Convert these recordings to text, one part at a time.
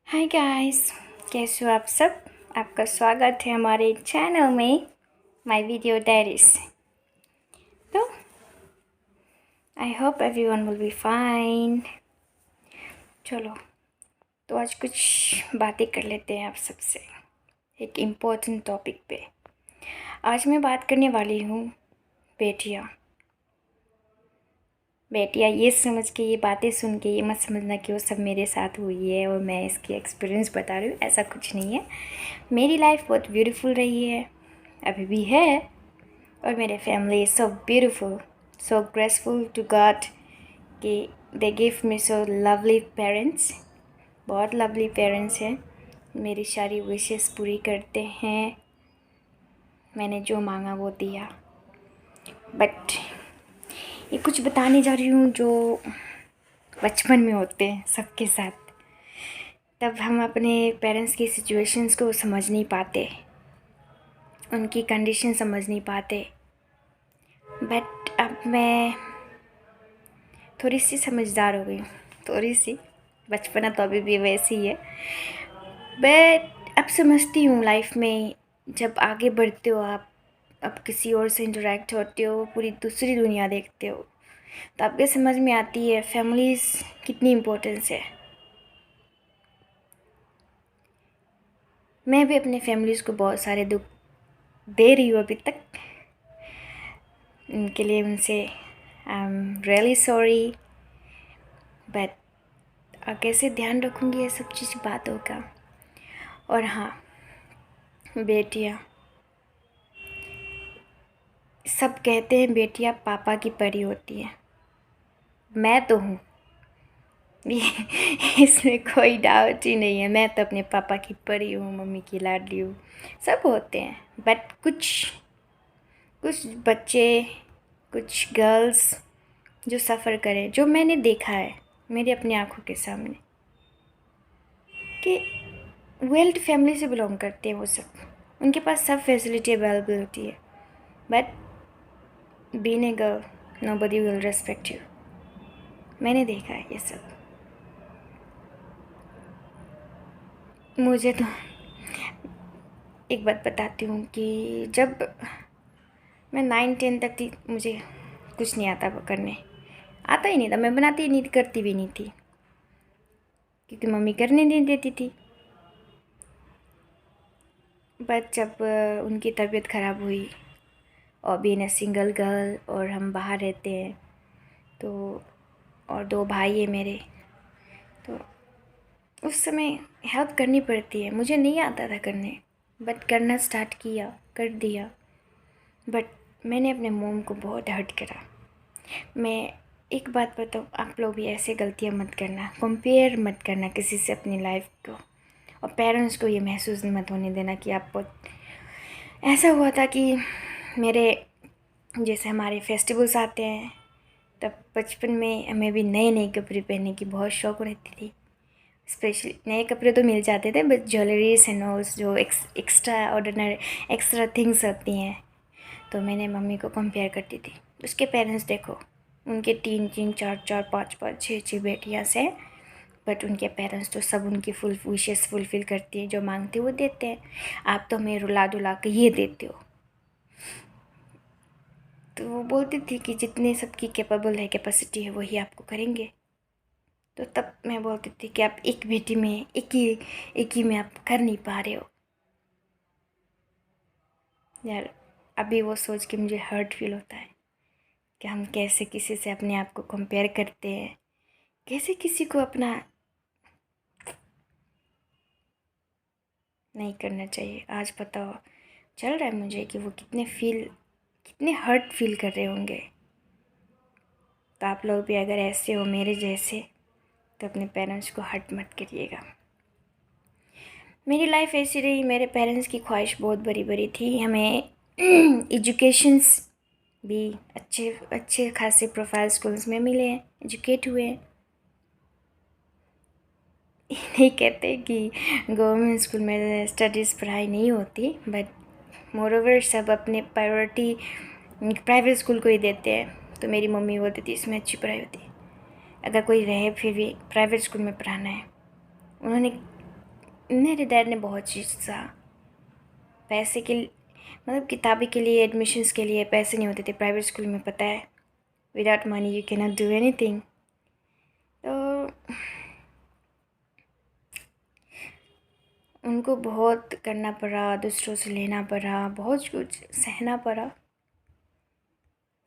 Hi guys, कैसे हो आप सब। आपका स्वागत है हमारे चैनल में माय वीडियो डायरीज। तो I hope everyone will be fine. चलो, तो आज कुछ बातें कर लेते हैं आप सबसे एक इम्पोर्टेंट टॉपिक पे। आज मैं बात करने वाली हूँ बेटियाँ। बेटियाँ ये समझ के, ये बातें सुन के ये मत समझना कि वो सब मेरे साथ हुई है और मैं इसकी एक्सपीरियंस बता रही हूँ, ऐसा कुछ नहीं है। मेरी लाइफ बहुत ब्यूटीफुल रही है, अभी भी है, और मेरे family is so beautiful, so graceful to God कि they give me so lovely parents. बहुत लवली पेरेंट्स हैं, मेरी सारी विशेस पूरी करते हैं। मैंने जो मांगा वो दिया। बट ये कुछ बताने जा रही हूँ जो बचपन में होते हैं सबके साथ। तब हम अपने पेरेंट्स की सिचुएशंस को समझ नहीं पाते, उनकी कंडीशन समझ नहीं पाते। बट अब मैं थोड़ी सी समझदार हो गई हूँ, थोड़ी सी। बचपना तो अभी भी वैसी ही है, बट अब समझती हूँ लाइफ में। जब आगे बढ़ते हो आप, अब किसी और से इंटरेक्ट होते हो, पूरी दूसरी दुनिया देखते हो, तो आपके समझ में आती है फैमिलीज़ कितनी इम्पोर्टेंस है। मैं भी अपने फैमिलीज़ को बहुत सारे दुख दे रही हूँ अभी तक। उनके लिए उनसे I am really sorry, but कैसे ध्यान रखूँगी ये सब चीज़ बातों का। और हाँ, बेटियाँ, सब कहते हैं बेटियाँ पापा की परी होती है। मैं तो हूँ, इसमें कोई डाउट ही नहीं है। मैं तो अपने पापा की परी हूँ, मम्मी की लाडली हूँ। सब होते हैं, बट कुछ बच्चे, कुछ गर्ल्स जो सफ़र करें, जो मैंने देखा है मेरे अपनी आँखों के सामने, कि वेल्थ फैमिली से बिलोंग करते हैं वो सब। उनके पास सब फैसिलिटी अवेलेबल होती है, but being a girl nobody will respect you. मैंने देखा है ये सब। मुझे तो एक बात बताती हूँ कि जब मैं 9-10 तक थी, मुझे कुछ नहीं आता करने, आता ही नहीं था। मैं बनाती ही नहीं थी, करती भी नहीं थी, क्योंकि मम्मी करने नहीं देती थी। बट जब उनकी तबीयत ख़राब हुई, और बीइंग अ सिंगल गर्ल, और हम बाहर रहते हैं, तो और 2 भाई है मेरे, तो उस समय हेल्प करनी पड़ती है। मुझे नहीं आता था करने, बट करना स्टार्ट किया, कर दिया। बट मैंने अपने मोम को बहुत हर्ट करा। मैं एक बात बताऊँ, आप लोग भी ऐसे गलतियाँ मत करना, कंपेयर मत करना किसी से अपनी लाइफ को, और पेरेंट्स को ये महसूस मत होने देना कि आप बहुत। ऐसा हुआ था कि मेरे, जैसे हमारे फेस्टिवल्स आते हैं, तब बचपन में हमें भी नए नए कपड़े पहनने की बहुत शौक़ रहती थी। स्पेशली नए कपड़े तो मिल जाते थे, बट ज्वेलरीज एंड ऑल जो एक्स्ट्रा ऑर्डिनरी एक्स्ट्रा थिंग्स होती हैं, तो मैंने मम्मी को कंपेयर करती थी। उसके पेरेंट्स देखो, उनके 3-3, 4-4, 5-5, 6-6 बेटियाँ से, बट उनके पेरेंट्स तो सब उनकी फुल विशेस फुलफ़िल करती हैं, जो मांगते वो देते हैं। आप तो हमें रुला दुला के ये देते हो। तो वो बोलती थी कि जितने सबकी कैपेबल है, कैपेसिटी है, वही आपको करेंगे। तो तब मैं बोलती थी कि आप एक बेटी में, एक ही में आप कर नहीं पा रहे हो यार। अभी वो सोच के मुझे हर्ट फील होता है कि हम कैसे किसी से अपने आप को कंपेयर करते हैं, कैसे किसी को अपना। नहीं करना चाहिए। आज पता चल रहा है मुझे कि वो कितने हर्ट फील कर रहे होंगे। तो आप लोग भी अगर ऐसे हो मेरे जैसे, तो अपने पेरेंट्स को हर्ट मत करिएगा। मेरी लाइफ ऐसी रही, मेरे पेरेंट्स की ख्वाहिश बहुत बड़ी बड़ी थी, हमें एजुकेशंस भी अच्छे अच्छे खासे प्रोफाइल स्कूल्स में मिले हैं, एजुकेट हुए हैं। नहीं कहते कि गवर्नमेंट स्कूल में स्टडीज़ पढ़ाई नहीं होती, बट मोरओवर सब अपने प्रायोरिटी प्राइवेट स्कूल को ही देते हैं। तो मेरी मम्मी बोलती थी इसमें अच्छी पढ़ाई होती है, अगर कोई रहे फिर भी प्राइवेट स्कूल में पढ़ाना है। उन्होंने मेरे डैड ने बहुत चीज़ सहा। पैसे के मतलब किताबी के लिए, एडमिशन्स के लिए पैसे नहीं होते थे प्राइवेट स्कूल में, पता है। Without money you can not do anything. तो उनको बहुत करना पड़ा, दूसरों से लेना पड़ा, बहुत कुछ सहना पड़ा,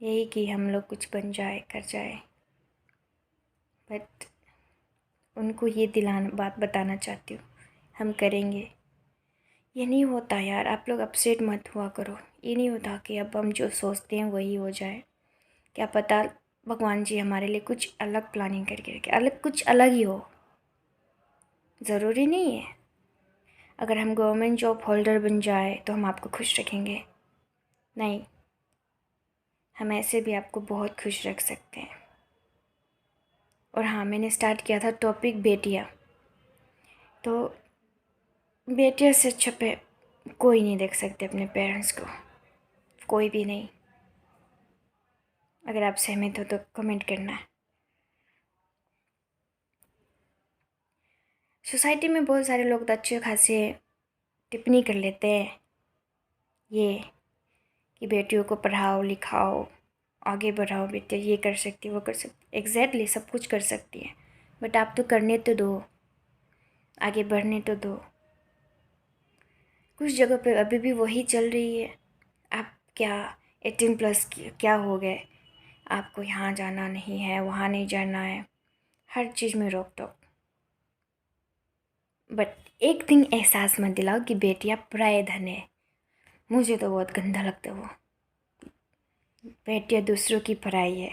यही कि हम लोग कुछ बन जाए, कर जाए। बट उनको ये बात बताना चाहती हूँ, हम करेंगे। ये नहीं होता यार, आप लोग अपसेट मत हुआ करो। ये नहीं होता कि अब हम जो सोचते हैं वही हो जाए। क्या पता भगवान जी हमारे लिए कुछ अलग प्लानिंग करके रखे, कुछ अलग ही हो। ज़रूरी नहीं है अगर हम गवर्नमेंट जॉब होल्डर बन जाए तो हम आपको खुश रखेंगे। नहीं, हम ऐसे भी आपको बहुत खुश रख सकते हैं। और हाँ, मैंने स्टार्ट किया था टॉपिक बेटियाँ। तो बेटियाँ से अच्छा पे कोई नहीं देख सकते अपने पेरेंट्स को, कोई भी नहीं। अगर आप सहमत हो तो कमेंट करना। सोसाइटी में बहुत सारे लोग तो अच्छे खासे टिप्पणी कर लेते हैं ये कि बेटियों को पढ़ाओ लिखाओ, आगे बढ़ाओ, बेटे ये कर सकती वो कर सकती। एग्जैक्टली सब कुछ कर सकती है, बट आप तो करने तो दो, आगे बढ़ने तो दो। कुछ जगह पे अभी भी वही चल रही है। आप क्या 18+ क्या हो गए, आपको यहाँ जाना नहीं है, वहाँ नहीं जाना है, हर चीज़ में रोक टोक। बट एक दिन एहसास मत दिलाओ कि बेटियाँ पराये धन है। मुझे तो बहुत गंदा लगता है वो। बेटियाँ दूसरों की पराई है,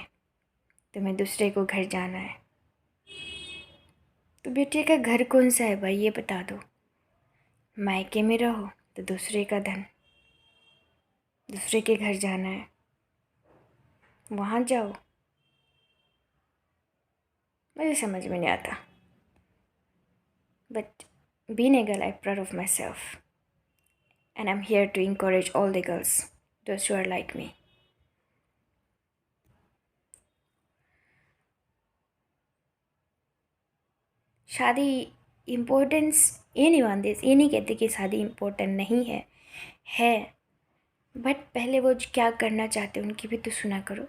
तुम्हें दूसरे को घर जाना है। तो बेटिया का घर कौन सा है भाई, ये बता दो। मायके में रहो तो दूसरे का धन, दूसरे के घर जाना है, वहाँ जाओ। मुझे समझ में नहीं आता। But being a girl, I'm proud of myself. And I'm here to encourage all the girls, those who are like me. शादी इम्पोर्टेंस ये नहीं मानते, ये नहीं कहते कि शादी इम्पोर्टेंट नहीं है, है। बट पहले वो क्या करना चाहते हैं उनकी भी तो सुना करो।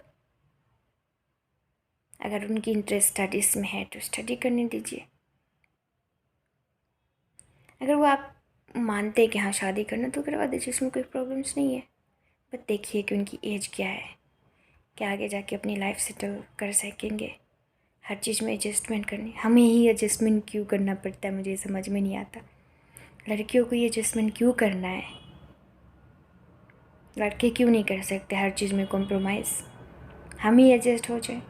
अगर उनकी इंटरेस्ट स्टडीज़ में है तो स्टडी करने दीजिए। अगर वो आप मानते हैं कि हाँ शादी करना तो करवा दीजिए, उसमें कोई प्रॉब्लम्स नहीं है। बट देखिए कि उनकी एज क्या है, क्या आगे जाके अपनी लाइफ सेटल कर सकेंगे। हर चीज़ में एडजस्टमेंट करनी, हमें ही एडजस्टमेंट क्यों करना पड़ता है, मुझे समझ में नहीं आता। लड़कियों को ये एडजस्टमेंट क्यों करना है, लड़के क्यों नहीं कर सकते हर चीज़ में कॉम्प्रोमाइज़, हम ही एडजस्ट हो जाए।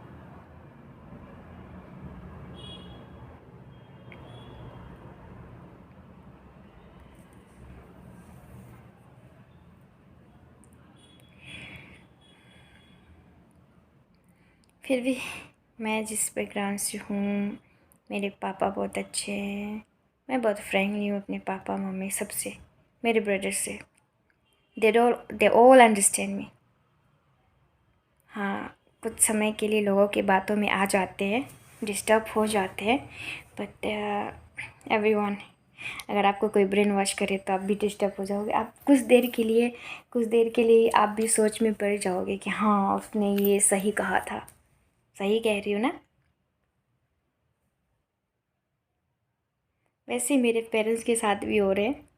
फिर भी मैं जिस बैकग्राउंड से हूँ, मेरे पापा बहुत अच्छे हैं, मैं बहुत फ्रेंकली हूँ अपने पापा मम्मी सबसे, मेरे ब्रदर से। They all understand me. हाँ, कुछ समय के लिए लोगों की बातों में आ जाते हैं, डिस्टर्ब हो जाते हैं, बट एवरीवन, अगर आपको कोई ब्रेन वॉश करे तो आप भी डिस्टर्ब हो जाओगे। आप कुछ देर के लिए आप भी सोच में पड़ जाओगे कि हाँ उसने ये सही कहा था। सही कह रही हूँ ना। वैसे मेरे पेरेंट्स के साथ भी हो रहे हैं।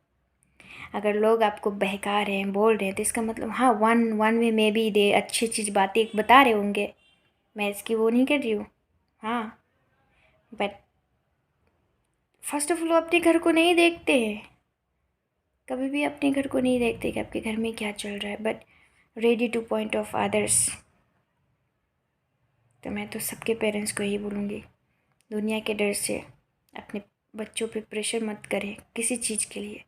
अगर लोग आपको बहका रहे हैं, बोल रहे हैं, तो इसका मतलब हाँ वन वे में भी दे अच्छी चीज़ बातें बता रहे होंगे, मैं इसकी वो नहीं कर रही हूँ। हाँ, बट फर्स्ट ऑफ ऑल अपने घर को नहीं देखते हैं, कभी भी अपने घर को नहीं देखते कि आपके घर में क्या चल रहा है, but ready two point of others. तो मैं तो सबके पेरेंट्स को यही बोलूँगी, दुनिया के डर से अपने बच्चों पे प्रेशर मत करें किसी चीज़ के लिए।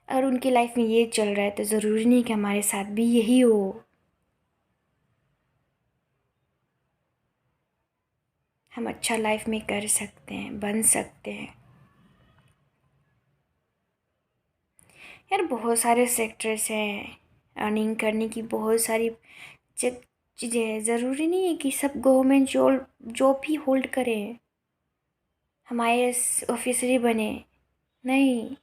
अगर उनकी लाइफ में ये चल रहा है तो ज़रूरी नहीं कि हमारे साथ भी यही हो। हम अच्छा लाइफ में कर सकते हैं, बन सकते हैं। यार बहुत सारे सेक्टर्स हैं अर्निंग करने की, बहुत सारी चीज़ें हैं। ज़रूरी नहीं है कि सब गवर्नमेंट जॉब ही होल्ड करें, हम IAS ऑफिसर ही बने। नहीं,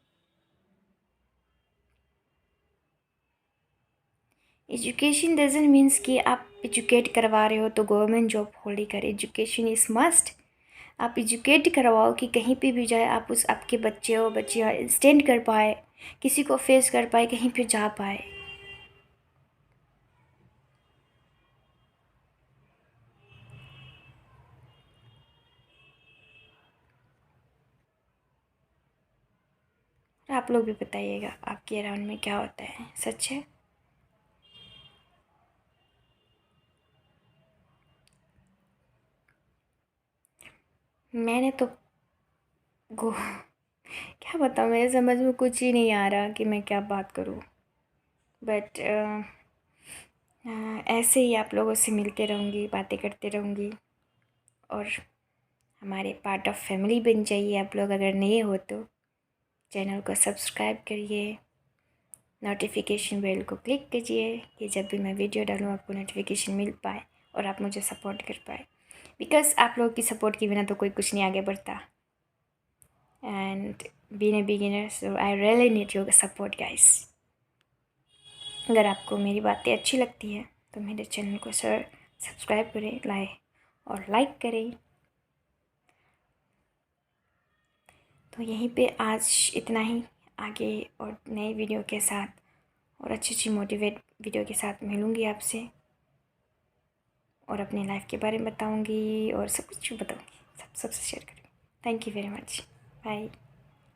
एजुकेशन डजंट मीन्स कि आप एजुकेट करवा रहे हो तो गवर्नमेंट जॉब होल्ड कर। Education is must. आप एजुकेट करवाओ कि कहीं पे भी जाए आप उस आपके बच्चे और बच्चियाँ स्टैंड कर पाए, किसी को फेस कर पाए, कहीं पे जा पाए। आप लोग भी बताइएगा आपके अराउंड में क्या होता है, सच है? मैंने तो गो क्या बताऊँ, मेरे समझ में कुछ ही नहीं आ रहा कि मैं क्या बात करूँ। बट ऐसे ही आप लोगों से मिलते रहूँगी, बातें करते रहूँगी और हमारे पार्ट ऑफ फैमिली बन जाइए आप लोग। अगर नए हो तो चैनल को सब्सक्राइब करिए, नोटिफिकेशन बेल को क्लिक कीजिए कि जब भी मैं वीडियो डालूँ आपको नोटिफिकेशन मिल पाए और आप मुझे सपोर्ट कर पाए। बिकॉज़ आप लोग की सपोर्ट के बिना तो कोई कुछ नहीं आगे बढ़ता। And being a beginner, so I really need your support guys. अगर आपको मेरी बातें अच्छी लगती है तो मेरे चैनल को सब्सक्राइब करें, लाइक करें। तो यहीं पे आज इतना ही। आगे और नए वीडियो के साथ और अच्छी मोटिवेट वीडियो के साथ मिलूँगी आपसे और अपनी लाइफ के बारे में बताऊँगी और सब कुछ बताऊँगी, सबसे शेयर करूँगी। Thank you very much. Bye.